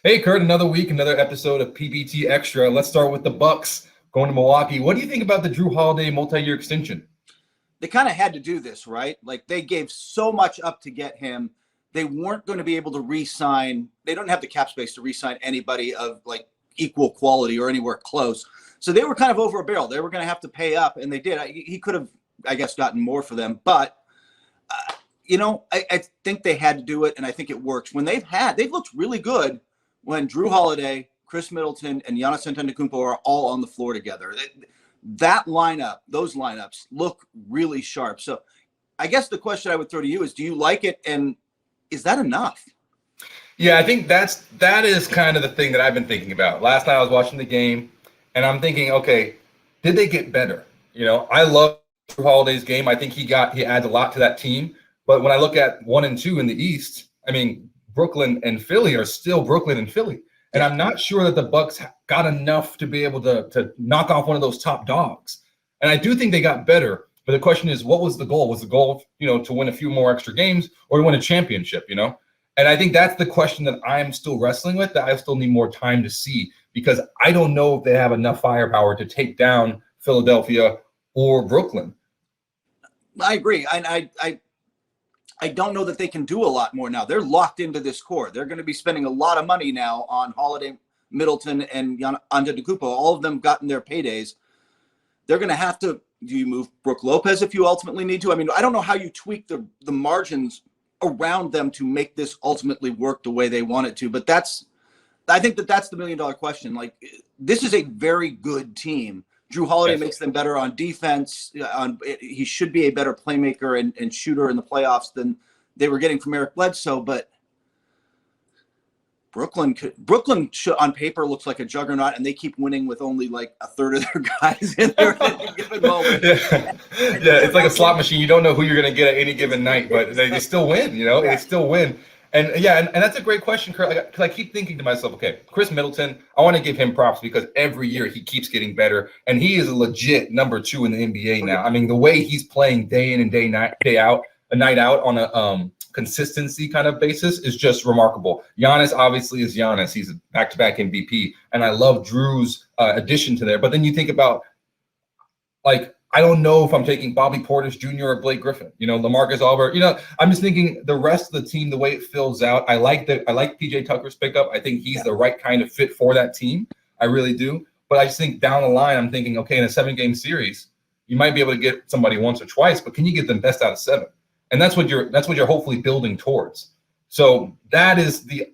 Hey, Kurt, another week, another episode of PBT Extra. Let's start with the Bucks going to Milwaukee. What do you think about the Drew Holiday multi-year extension? They kind of had to do this, right? Like they gave so much up to get him. They weren't going to be able to re-sign. They don't have the cap space to re-sign anybody of like equal quality or anywhere close. So they were kind of over a barrel. They were going to have to pay up, and they did. He could have, I guess, gotten more for them. But, I think they had to do it, and I think it works. When they've looked really good when Drew Holiday, Chris Middleton, and Giannis Antetokounmpo are all on the floor together. That lineup, those lineups look really sharp. So I guess the question I would throw to you is, do you like it, and is that enough? Yeah, I think that is kind of the thing that I've been thinking about. Last night I was watching the game, and I'm thinking, okay, did they get better? I love Drew Holiday's game. I think he adds a lot to that team. But when I look at 1 and 2 in the East, I mean, Brooklyn and Philly are still Brooklyn and Philly. And I'm not sure that the Bucks got enough to be able to knock off one of those top dogs. And I do think they got better. But the question is, what was the goal? Was the goal, to win a few more extra games or to win a championship, And I think that's the question that I'm still wrestling with, that I still need more time to see, because I don't know if they have enough firepower to take down Philadelphia or Brooklyn. I agree. I don't know that they can do a lot more now. They're locked into this core. They're going to be spending a lot of money now on Holiday, Middleton, and Antetokounmpo. All of them gotten their paydays. They're going to have to. Do you move Brook Lopez if you ultimately need to? I mean, I don't know how you tweak the margins around them to make this ultimately work the way they want it to. But I think that's the $1 million question. Like, this is a very good team. Drew Holiday makes them better on defense. He should be a better playmaker and shooter in the playoffs than they were getting from Eric Bledsoe. But Brooklyn on paper looks like a juggernaut, and they keep winning with only like a third of their guys in there at any given moment. Yeah, it's like a slot machine. You don't know who you're going to get at any given night, but they still win. They still win. And and that's a great question, Kurt. Because I keep thinking to myself, okay, Chris Middleton, I want to give him props because every year he keeps getting better, and he is a legit number 2 in the NBA now. I mean, the way he's playing day in and day out on a consistency kind of basis is just remarkable. Giannis obviously is Giannis. He's a back-to-back MVP, and I love Drew's addition to there. But then you think about, like, I don't know if I'm taking Bobby Portis Jr. or Blake Griffin, LaMarcus Aldridge. I'm just thinking the rest of the team, the way it fills out. I like PJ Tucker's pickup. I think he's the right kind of fit for that team. I really do. But I just think down the line, I'm thinking, okay, in a 7-game series, you might be able to get somebody once or twice, but can you get them best out of 7? And that's what you're hopefully building towards. So that is the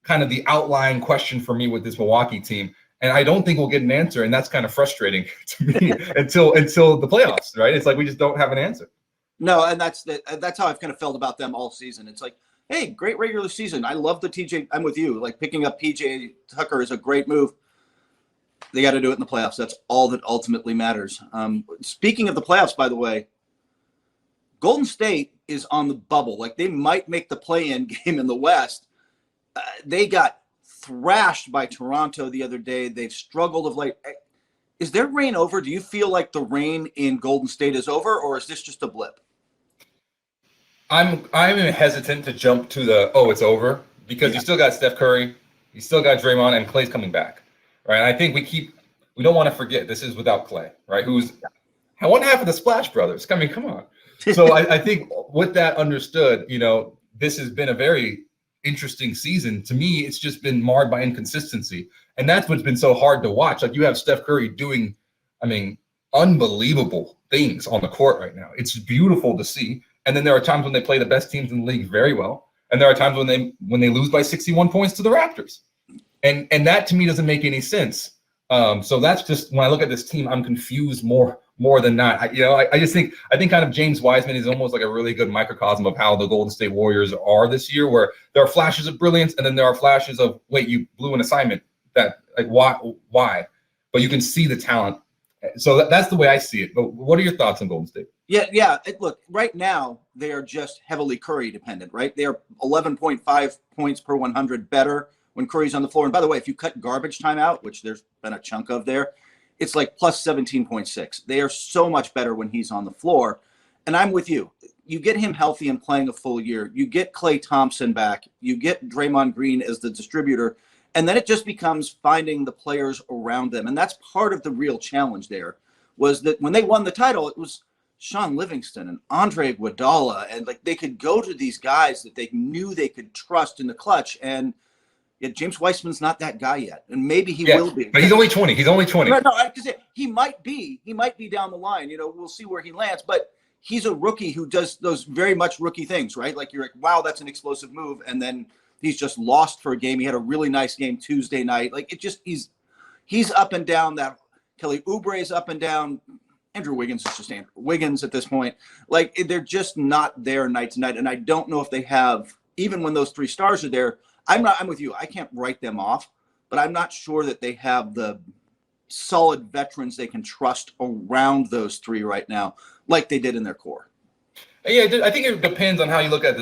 kind of the outline question for me with this Milwaukee team. And I don't think we'll get an answer, and that's kind of frustrating to me until the playoffs, right? It's like we just don't have an answer. No, and that's how I've kind of felt about them all season. It's like, hey, great regular season. I love the TJ. I'm with you. Like, picking up PJ Tucker is a great move. They got to do it in the playoffs. That's all that ultimately matters. Speaking of the playoffs, by the way, Golden State is on the bubble. Like, they might make the play-in game in the West. They got thrashed by Toronto the other day. They've struggled of late. Is their reign over? Do you feel like the reign in Golden State is over, or is this just a blip? I'm hesitant to jump to it's over, because you still got Steph Curry, you still got Draymond, and Klay's coming back, right? And I think we don't want to forget this is without Klay, right? Who's one half of the Splash Brothers. I mean, come on. So I think with that understood, this has been a very interesting season. To me, it's just been marred by inconsistency, and that's what's been so hard to watch. Like, you have Steph Curry doing, unbelievable things on the court right now. It's beautiful to see. And then there are times when they play the best teams in the league very well, and there are times when they lose by 61 points to the Raptors, and that to me doesn't make any sense. So that's just, when I look at this team, I'm confused more than not. I just think kind of James Wiseman is almost like a really good microcosm of how the Golden State Warriors are this year, where there are flashes of brilliance, and then there are flashes of, wait, you blew an assignment. That, like, why? But you can see the talent. So that's the way I see it. But what are your thoughts on Golden State? Yeah. Look, right now they are just heavily Curry dependent, right? They are 11.5 points per 100 better when Curry's on the floor. And by the way, if you cut garbage time out, which there's been a chunk of there, it's like plus 17.6. They are so much better when he's on the floor. And I'm with you. you get him healthy and playing a full year. You get Klay Thompson back. You get Draymond Green as the distributor. And then it just becomes finding the players around them. And that's part of the real challenge there, was that when they won the title, it was Sean Livingston and Andre Iguodala. And like they could go to these guys that they knew they could trust in the clutch. And yet James Weissman's not that guy yet. And maybe he will be. But he's only 20. He's only 20. No, because he might be down the line. You know, we'll see where he lands. But he's a rookie who does those very much rookie things, right? Like you're like, wow, that's an explosive move. And then he's just lost for a game. He had a really nice game Tuesday night. Like it just, he's up and down. That Kelly Oubre is up and down. Andrew Wiggins is just Andrew Wiggins at this point. Like they're just not there night to night. And I don't know if they have, even when those three stars are there, I'm with you. I can't write them off, but I'm not sure that they have the solid veterans they can trust around those three right now, like they did in their core. Yeah, I think it depends on how you look at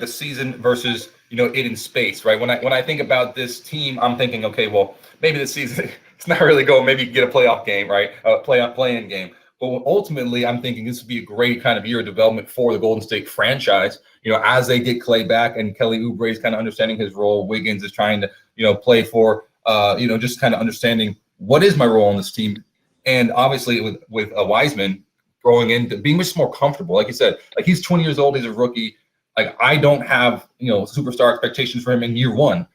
the season versus it in space, right? When I think about this team, I'm thinking, okay, well, maybe this season it's not really going. Maybe you get a playoff game, right? Play-in game. But ultimately, I'm thinking this would be a great kind of year of development for the Golden State franchise. As they get Klay back and Kelly Oubre is kind of understanding his role. Wiggins is trying to play for just kind of understanding what is my role on this team, and obviously with Wiseman growing into being much more comfortable. Like you said, like he's 20 years old, he's a rookie. Like I don't have, superstar expectations for him in year one.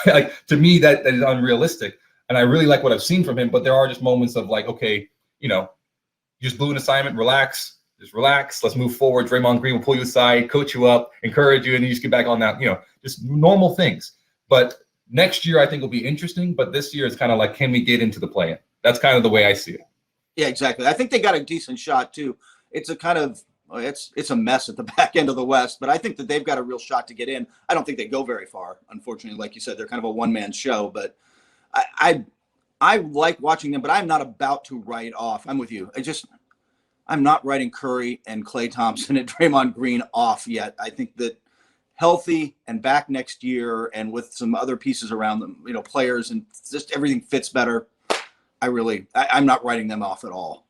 Like to me that is unrealistic. And I really like what I've seen from him, but there are just moments of like, okay, you just blew an assignment, relax, let's move forward. Draymond Green will pull you aside, coach you up, encourage you, and you just get back on that, just normal things. But next year I think will be interesting, but this year it's kind of like, can we get into the play-in? That's kind of the way I see it. Yeah, exactly. I think they got a decent shot too. It's a kind of it's a mess at the back end of the West, but I think that they've got a real shot to get in. I don't think they go very far, unfortunately. Like you said, they're kind of a one-man show, but I like watching them, but I'm not about to write off. I'm with you. I'm not writing Curry and Klay Thompson and Draymond Green off yet. I think that healthy and back next year and with some other pieces around them, players and just everything fits better. I'm not writing them off at all.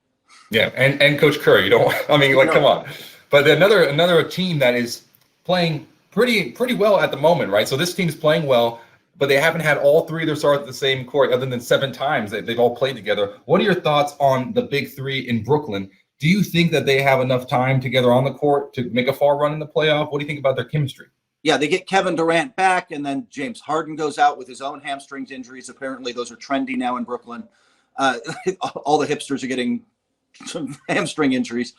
Yeah, and Coach Curry, come on. But another team that is playing pretty well at the moment, right? So this team's playing well, but they haven't had all three of their stars at the same court other than 7 times that they've all played together. What are your thoughts on the big three in Brooklyn? Do you think that they have enough time together on the court to make a far run in the playoff? What do you think about their chemistry? Yeah, they get Kevin Durant back, and then James Harden goes out with his own hamstrings injuries. Apparently, those are trendy now in Brooklyn. All the hipsters are getting some hamstring injuries.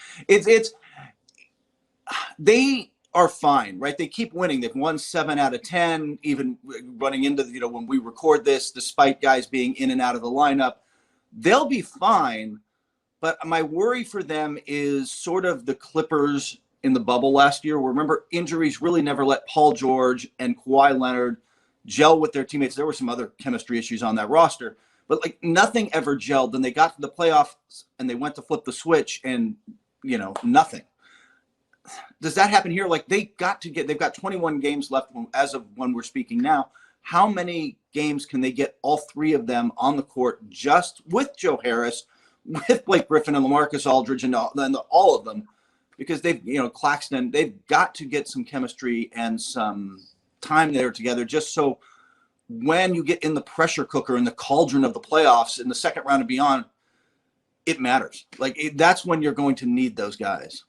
They are fine, right? They keep winning. They've won 7 out of 10, even running into when we record this, despite guys being in and out of the lineup. They'll be fine, but my worry for them is sort of the Clippers in the bubble last year. Remember, injuries really never let Paul George and Kawhi Leonard gel with their teammates. There were some other chemistry issues on that roster, but like nothing ever gelled. Then they got to the playoffs and they went to flip the switch and, nothing. Does that happen here? Like they've got 21 games left as of when we're speaking now. How many games can they get all three of them on the court just with Joe Harris, with Blake Griffin and LaMarcus Aldridge and all of them? Because they've, Claxton, they've got to get some chemistry and some time there together just so when you get in the pressure cooker in the cauldron of the playoffs in the second round and beyond, it matters. That's when you're going to need those guys.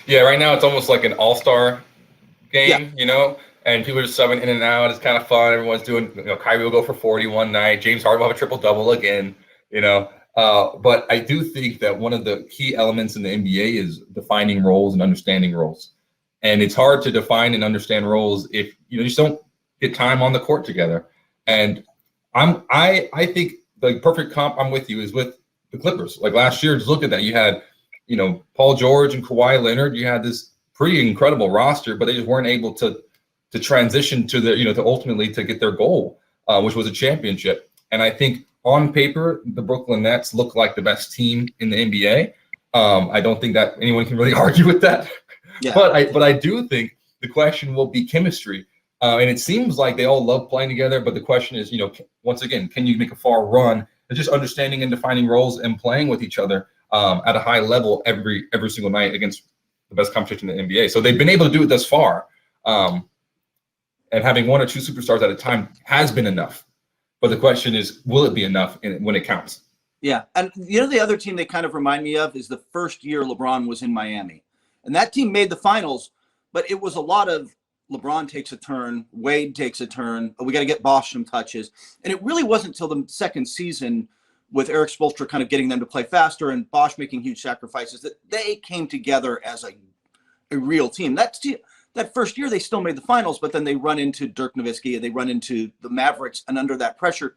Yeah, right now it's almost like an all-star game, and people are just subbing in and out. It's kind of fun. Everyone's doing, Kyrie will go for 40 one night. James Harden will have a triple-double again, But I do think that one of the key elements in the NBA is defining roles and understanding roles. And it's hard to define and understand roles if you just don't get time on the court together. And I think the perfect comp I'm with you is with the Clippers. Like last year, just look at that. You had, Paul George and Kawhi Leonard. You had this pretty incredible roster, but they just weren't able to transition to to ultimately to get their goal, which was a championship. And I think on paper, the Brooklyn Nets look like the best team in the NBA. I don't think that anyone can really argue with that. Yeah. But I do think the question will be chemistry. And it seems like they all love playing together. But the question is, once again, can you make a far run? And just understanding and defining roles and playing with each other at a high level every single night against the best competition in the NBA. So they've been able to do it thus far. And having one or two superstars at a time has been enough. But the question is, will it be enough when it counts? Yeah. And the other team they kind of remind me of is the first year LeBron was in Miami. And that team made the finals, but it was a lot of LeBron takes a turn, Wade takes a turn, we got to get Bosh some touches. And it really wasn't until the second season with Eric Spoelstra kind of getting them to play faster and Bosh making huge sacrifices that they came together as a real team. That first year, they still made the finals, but then they run into Dirk Nowitzki and they run into the Mavericks. And under that pressure,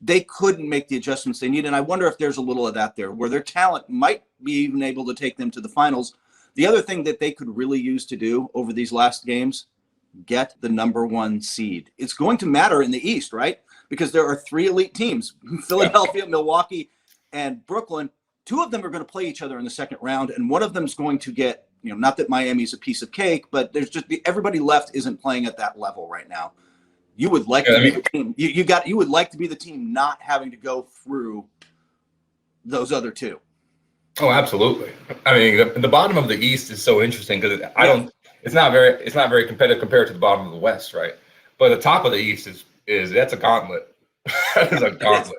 they couldn't make the adjustments they need. And I wonder if there's a little of that there where their talent might be even able to take them to the finals. The other thing that they could really use to do over these last games, get the number 1 seed. It's going to matter in the East, right? Because there are 3 elite teams, Philadelphia, Milwaukee, and Brooklyn. 2 of them are going to play each other in the second round. And one of them is going to get, not that Miami's a piece of cake, but there's just everybody left isn't playing at that level right now. You would like to be the team. You would like to be the team not having to go through those other 2. Oh, absolutely. I mean, the bottom of the East is so interesting because it's not very competitive compared to the bottom of the West, right? But the top of the East is that's a gauntlet. That is a gauntlet.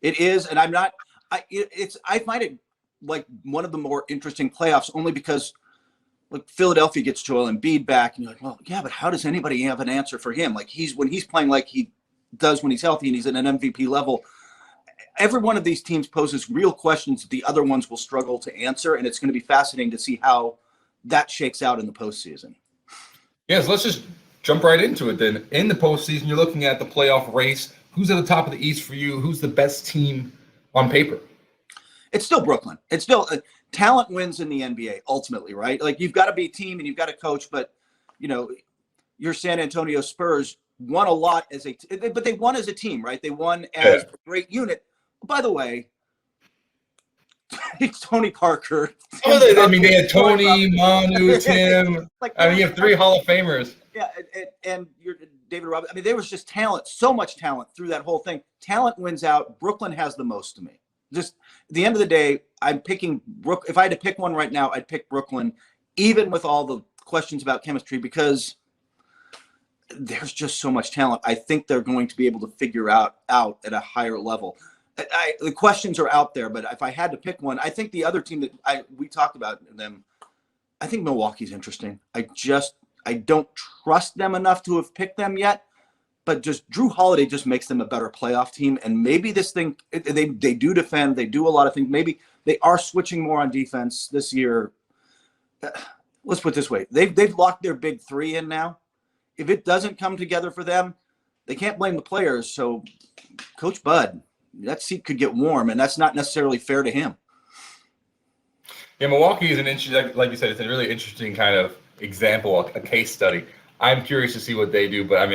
It is, and I find it like one of the more interesting playoffs only because like Philadelphia gets Joel Embiid back, and you're like, well, yeah, but how does anybody have an answer for him? Like when he's playing like he does when he's healthy and he's at an MVP level, every one of these teams poses real questions that the other ones will struggle to answer, and it's going to be fascinating to see how that shakes out in the postseason. Yes, let's just jump right into it then. In the postseason, you're looking at the playoff race. Who's at the top of the East for you? Who's the best team on paper? It's still Brooklyn. It's still talent wins in the NBA ultimately, right? Like you've got to be a team and you've got to coach, but your San Antonio Spurs won a lot but they won as a team, right? They won as a great unit. By the way, Tony Parker. They had Tony, Manu, Tim. You have 3 Hall of Famers. Yeah, and you're David Robinson. There was just talent, so much talent through that whole thing. Talent wins out. Brooklyn has the most to me. Just at the end of the day, I'm picking if I had to pick one right now, I'd pick Brooklyn, even with all the questions about chemistry, because there's just so much talent. I think they're going to be able to figure out at a higher level. The questions are out there, but if I had to pick one, I think the other team that we talked about them, I think Milwaukee's interesting. I don't trust them enough to have picked them yet, but just Drew Holiday just makes them a better playoff team. And maybe this thing, they do defend, they do a lot of things. Maybe they are switching more on defense this year. Let's put it this way. They've locked their big 3 in now. If it doesn't come together for them, they can't blame the players. So Coach Bud, that seat could get warm, and that's not necessarily fair to him. Yeah, Milwaukee is an interesting, like you said, it's a really interesting kind of example, a case study. I'm curious to see what they do, but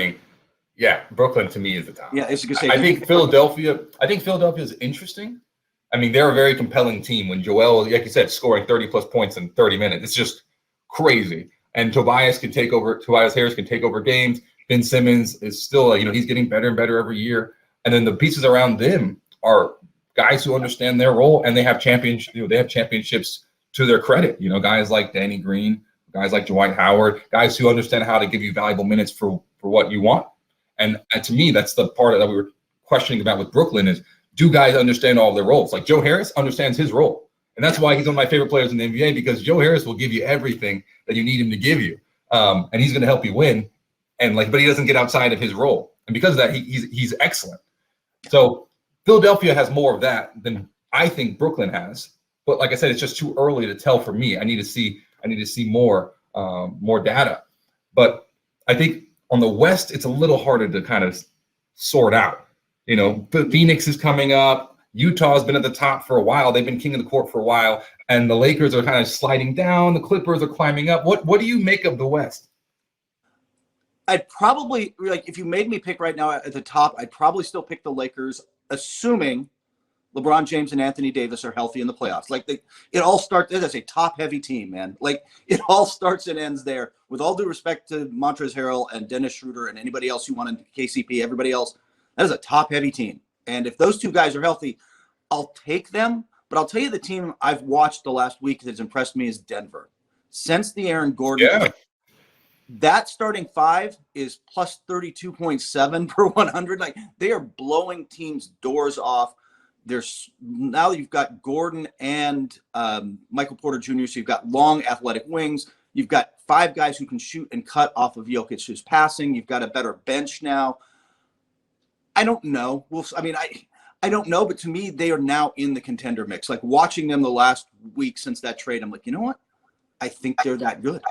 Brooklyn to me is the top. Yeah, it's gonna say. I think Philadelphia is interesting. They're a very compelling team. When Joel, like you said, scoring 30+ points in 30 minutes, it's just crazy. And Tobias Harris can take over games. Ben Simmons is still, he's getting better and better every year. And then the pieces around them are guys who understand their role, and they have championships to their credit. Guys like Danny Green, guys like Dwight Howard, guys who understand how to give you valuable minutes for what you want. And to me, that's the part that we were questioning about with Brooklyn is, do guys understand all of their roles? Like Joe Harris understands his role. And that's why he's one of my favorite players in the NBA, because Joe Harris will give you everything that you need him to give you. And he's going to help you win. But he doesn't get outside of his role. And because of that, he's excellent. So Philadelphia has more of that than I think Brooklyn has. But like I said, it's just too early to tell for me. I need to see more data. But I think on the West, it's a little harder to kind of sort out. Phoenix is coming up. Utah's been at the top for a while. They've been king of the court for a while. And the Lakers are kind of sliding down. The Clippers are climbing up. What do you make of the West? I'd probably, if you made me pick right now at the top, I'd probably still pick the Lakers, assuming LeBron James and Anthony Davis are healthy in the playoffs. It all starts as a top-heavy team, man. It all starts and ends there. With all due respect to Montrezl Harrell and Dennis Schroeder and anybody else you want in KCP, everybody else, that is a top-heavy team. And if those 2 guys are healthy, I'll take them. But I'll tell you the team I've watched the last week that's impressed me is Denver. since the Aaron Gordon. Yeah. That starting five is plus 32.7 per 100. Like, they are blowing teams' doors off. Now you've got Gordon and Michael Porter Jr., so you've got long athletic wings. You've got 5 guys who can shoot and cut off of Jokic's passing. You've got a better bench now. I don't know. I don't know, but to me, they are now in the contender mix. Like, watching them the last week since that trade, I'm like, you know what? I think they're that good.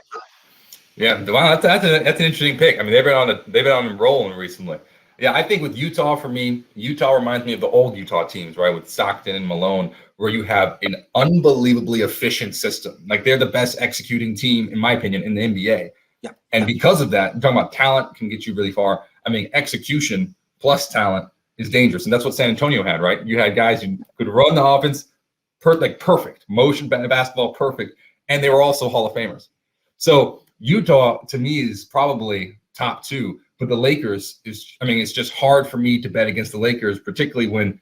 Yeah, wow, that's an interesting pick. I mean, they've been on a roll recently. Yeah, I think with Utah, for me, Utah reminds me of the old Utah teams, right? With Stockton and Malone, where you have an unbelievably efficient system. Like, they're the best executing team, in my opinion, in the NBA. Yeah. And because of that, I'm talking about talent can get you really far. I mean, execution plus talent is dangerous. And that's what San Antonio had, right? You had guys who could run the offense perfect, motion basketball perfect, and they were also Hall of Famers. So Utah, to me, is probably top 2. But the Lakers it's just hard for me to bet against the Lakers, particularly when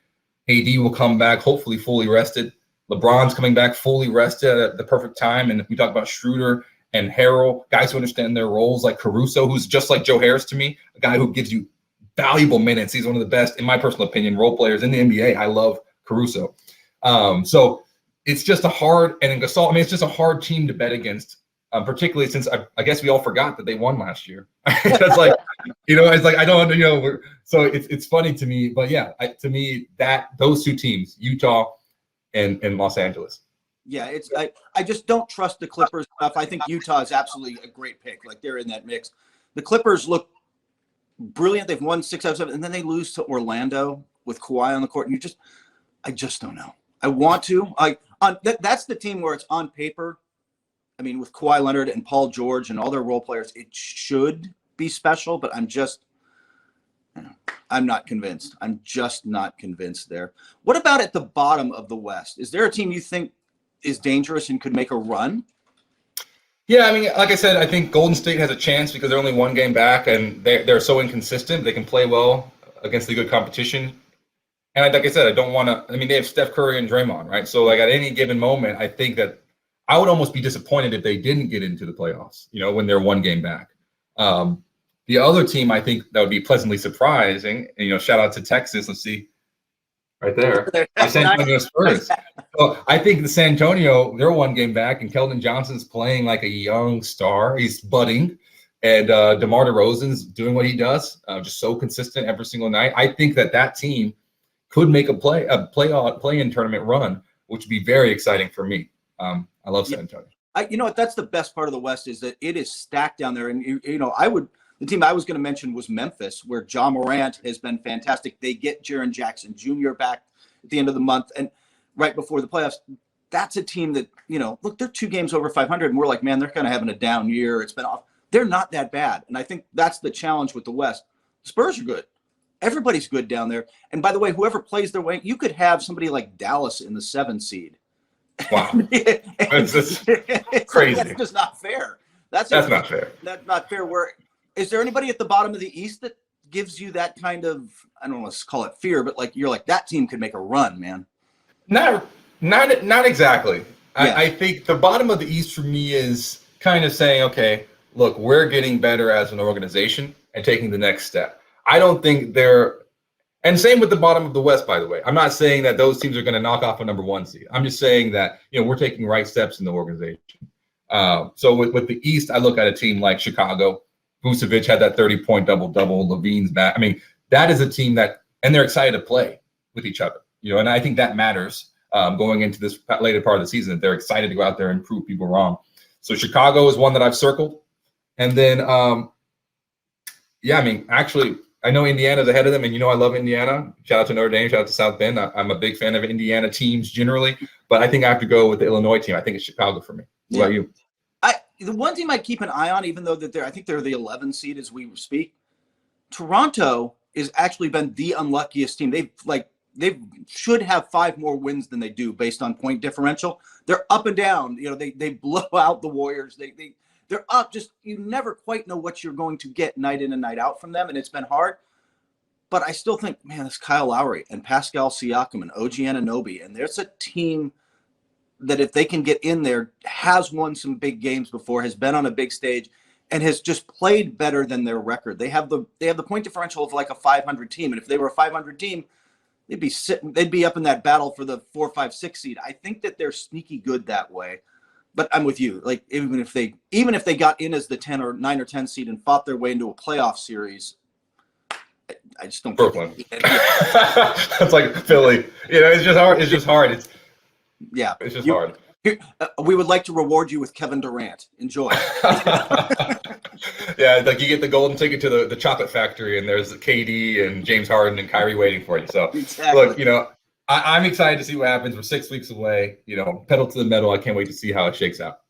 AD will come back, hopefully fully rested. LeBron's coming back fully rested at the perfect time. And if we talk about Schroeder and Harrell, guys who understand their roles, like Caruso, who's just like Joe Harris to me, a guy who gives you valuable minutes. He's one of the best, in my personal opinion, role players in the NBA. I love Caruso. So it's just a hard, and in Gasol, it's just a hard team to bet against. Particularly since I guess we all forgot that they won last year. It's like, it's like, I don't, so it's funny to me, but yeah, to me, that those 2 teams, Utah and Los Angeles. Yeah, I just don't trust the Clippers enough. I think Utah is absolutely a great pick. Like, they're in that mix. The Clippers look brilliant. They've won 6 out of 7, and then they lose to Orlando with Kawhi on the court. And I just don't know. I want to. That's the team where it's on paper. I mean, with Kawhi Leonard and Paul George and all their role players, it should be special, but I'm not convinced. I'm just not convinced there. What about at the bottom of the West? Is there a team you think is dangerous and could make a run? Yeah, I mean, like I said, I think Golden State has a chance because they're only 1 game back and they're so inconsistent. They can play well against the good competition. And like I said, I don't want to – they have Steph Curry and Draymond, right? So, like, at any given moment, I think that I would almost be disappointed if they didn't get into the playoffs, when they're 1 game back. The other team, I think that would be pleasantly surprising, and, shout out to Texas. Let's see, right there, the San Antonio Spurs. So I think the San Antonio, they're 1 game back, and Keldon Johnson's playing like a young star. He's budding, and DeMar DeRozan's doing what he does, just so consistent every single night. I think that team could make a play-in tournament run, which would be very exciting for me. I love San Antonio. You know what? That's the best part of the West is that it is stacked down there. And, the team I was going to mention was Memphis, where Ja Morant has been fantastic. They get Jaren Jackson Jr. back at the end of the month and right before the playoffs. That's a team that, look, they're 2 games over 500. And we're like, man, they're kind of having a down year. It's been off. They're not that bad. And I think that's the challenge with the West. The Spurs are good. Everybody's good down there. And by the way, whoever plays their way, you could have somebody like Dallas in the 7 seed. Wow. That's just crazy. That's just not fair. That's not fair. That's not fair. Is there anybody at the bottom of the East that gives you that kind of, I don't want to call it fear, but like you're like, that team could make a run, man? Not exactly. Yeah. I think the bottom of the East for me is kind of saying, okay, look, we're getting better as an organization and taking the next step. I don't think and same with the bottom of the West, by the way. I'm not saying that those teams are going to knock off a number 1 seed. I'm just saying that, we're taking right steps in the organization. So with the East, I look at a team like Chicago. Vucevic had that 30-point double-double. Levine's back. That is a team and they're excited to play with each other. And I think that matters going into this later part of the season, that they're excited to go out there and prove people wrong. So Chicago is one that I've circled. And then, actually, I know Indiana's ahead of them, and I love Indiana. Shout out to Notre Dame, shout out to South Bend. I'm a big fan of Indiana teams generally, but I think I have to go with the Illinois team. I think it's Chicago for me. What about you? The one team I keep an eye on, even though I think they're the 11 seed as we speak, Toronto has actually been the unluckiest team. They should have 5 more wins than they do based on point differential. They're up and down. They blow out the Warriors. They're up. Just you never quite know what you're going to get night in and night out from them, and it's been hard. But I still think, man, this Kyle Lowry and Pascal Siakam and OG Anunoby, and there's a team that if they can get in there, has won some big games before, has been on a big stage, and has just played better than their record. They have the point differential of like a 500 team, and if they were a 500 team, they'd be up in that battle for the 4, 5, 6 seed. I think that they're sneaky good that way. But I'm with you. Like even if they got in as the 10 or 9 or 10 seed and fought their way into a playoff series, I just don't. Brooklyn. It's like Philly. It's just hard. It's just hard. It's just hard. We would like to reward you with Kevin Durant. Enjoy. Yeah, like you get the golden ticket to the chocolate factory, and there's KD and James Harden and Kyrie waiting for you. So exactly. Look, I'm excited to see what happens. We're 6 weeks away. Pedal to the metal. I can't wait to see how it shakes out.